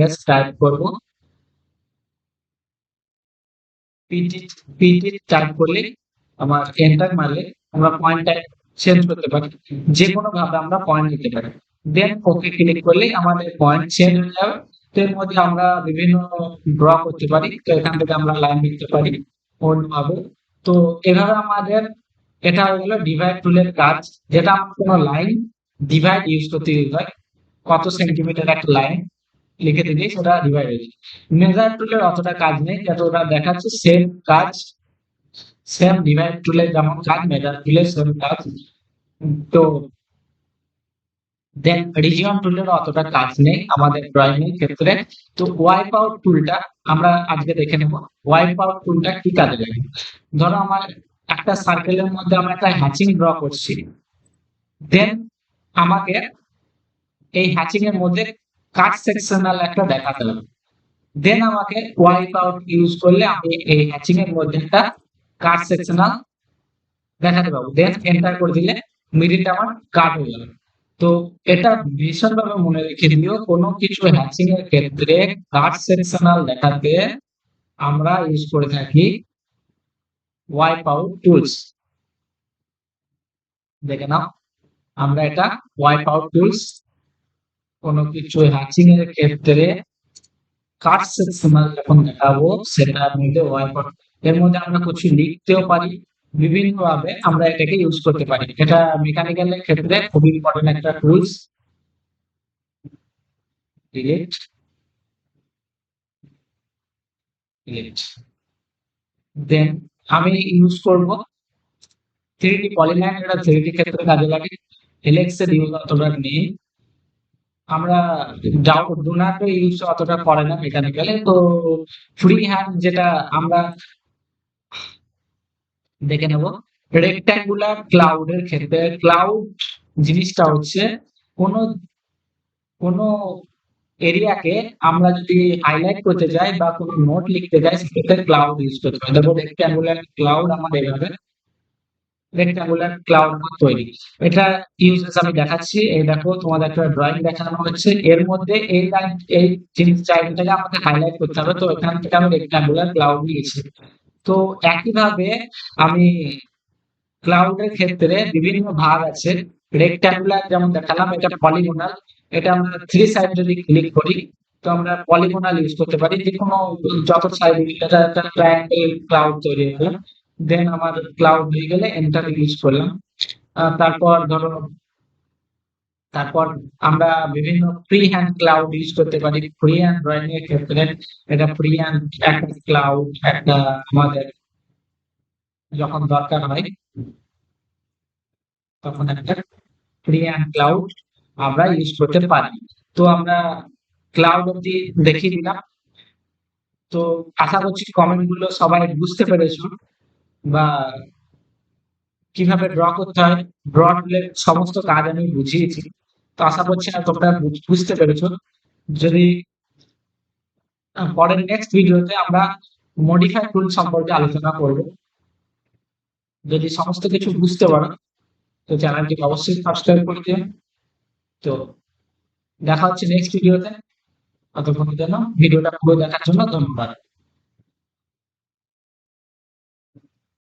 S type করব, PT PT type করলে আমার এন্টার মারলে আমরা পয়েন্টটা চেঞ্জ করতে পারি, যে কোনো ভাবে আমরা পয়েন্ট নিতে পারি। দেন ওকে ক্লিক করলে আমাদের পয়েন্ট চেঞ্জ হয়ে যাবে। তো এর মধ্যে আমরা বিভিন্ন ড্র করতে পারি, তো এখান থেকে আমরা লাইন নিতে পারি অন্যভাবে। তো এভাবে আমাদের এটা হয়ে গেল ডিভাইড টুলের কাজ, যেটা আমার কোনো লাইন ডিভাইড ইউজ করতে ইউজ হয়। কত সেন্টিমিটার একটা লাইন লিখে দিলেই সেটা ডিভাইড হয়ে যায়। মেজার টুলের অতটা কাজ নেই, যতটা দেখাচ্ছে সেম কাজ, সেম ডিভাইড টুলের যেমন কাজ মেজার টুলের সেম কাজ। তো দেন রিজিয়ন টুলের অতটা কাজ নেই আমাদের ড্রয়িং এর ক্ষেত্রে। তো ওয়াইপ আউট টুলটা আমরা আজকে দেখে নেব। ওয়াইপ আউট টুলটা কি কাজে লাগে? ধরো আমার একটা সার্কেলের মধ্যে আমরা একটা হ্যাচিং ড্র করছি, দেন আমাকে এই হ্যাচিং এর মধ্যে কাট সেকশনাল একটা দেখাতে হবে। দেন আমাকে ওয়াইপ আউট ইউজ করলে আমি এই হ্যাচিং এর মধ্যে একটা কাট সেকশনাল দেখাতে পাবো। দেন এন্টার করে দিলে মিডিলটা আমার কাট হয়ে যাবে। তো এটা ভীষণভাবে মনে রেখে দিও, কোনো কিছু হ্যাচিং এর ক্ষেত্রে কাট সেকশনাল দেখাতে আমরা ইউজ করে থাকি ওয়াইপ আউট টুলস। দেখে নাও, আমরা এটা ওয়াইপ আউট টুলস কোনো কিছু হ্যাচিং এর ক্ষেত্রে কাট সেকশনাল যখন দেখাবো সেটার মধ্যে ওয়াইপ আউট, এর মধ্যে আমরা কিছু লিখতেও পারি, বিভিন্ন ভাবে আমরা এটাকে ইউজ করতে পারি। এটা মেকানিক্যালের ক্ষেত্রে খুবই ইম্পর্টেন্ট একটা টুলস। ডিলিট ডিলিট দেন আমি ইউজ করব 3D পলিলাইন, এটা 3D ক্ষেত্রে কাজে লাগে। এলএক্স এর ইউজ অতটা নেই, আমরা ডুনাটো ইউজ অতটা করে না মেকানিক্যালে। তো ফ্রি হ্যান্ড যেটা আমরা দেখে নেব, রেক্ট্যাঙ্গুলার ক্লাউডের ক্ষেত্রে ক্লাউড জিনিসটা হচ্ছে কোন কোন এরিয়াকে আমরা যদি হাইলাইট করতে যাই বা কোন নোট লিখতে যাই সেক্ষেত্রে ক্লাউড ইউজ করতে হয়। দেখো রেক্ট্যাঙ্গুলার ক্লাউড আমার এইভাবে রেক্ট্যাঙ্গুলার ক্লাউড আমার তৈরি। এটা ইউজেস আমি দেখাচ্ছি। এই দেখো তোমাদের একটা ড্রয়িং দেখানো হচ্ছে, এর মধ্যে এই লাইন এই জিনিস জায়গাটাকে আমাকে হাইলাইট করতে হবে। তো এখান থেকে আমি রেক্ট্যাঙ্গুলার ক্লাউড নিয়েছি। তো একইভাবে আমি ক্লাউডের ক্ষেত্রে বিভিন্ন ভাগ আছে। রেক্ট্যাঙ্গুলার যেমন দেখালাম, এটা পলিগনাল, এটা আমরা থ্রি সাইড যদি ক্লিক করি তো আমরা পলিগনাল ইউজ করতে পারি, যে কোনো যত সাইড এটা একটা ট্রায়াঙ্গেল ক্লাউড তৈরি হলো। দেন আমার ক্লাউড হয়ে গেলে এন্টার ইউজ করলাম। তারপর ধরো তারপর আমরা বিভিন্ন ফ্রি হ্যান্ড ক্লাউড ইউজ করতে পারি। ফ্রি হ্যান্ড ড্রয়িং এর ক্ষেত্রে এটা ফ্রি হ্যান্ড একটা ক্লাউড একটা আমাদের যখন দরকার হয় তখন একটা ফ্রি হ্যান্ড ক্লাউড আমরা ইউজ করতে পারি। তো আমরা ক্লাউড অব্দি দেখিয়ে দিলাম। তো আশা করছি কমেন্ট গুলো সবাই বুঝতে পেরেছো, বা কিভাবে ড্র করতে হয়, ড্র টুলের সমস্ত কাজ আমি বুঝিয়েছি। তো আশা করছি তোমরা বুঝতে পেরেছো। যদি পরের নেক্সট ভিডিওতে আমরা মডিফাই টুল সম্পর্কে আলোচনা করব। যদি সমস্ত কিছু বুঝতে পারো তো চ্যানেলটিকে অবশ্যই সাবস্ক্রাইব করে দিও। তো দেখা হচ্ছে নেক্সট ভিডিওতে। ততক্ষণের জন্য ভিডিওটা পুরো দেখার জন্য ধন্যবাদ।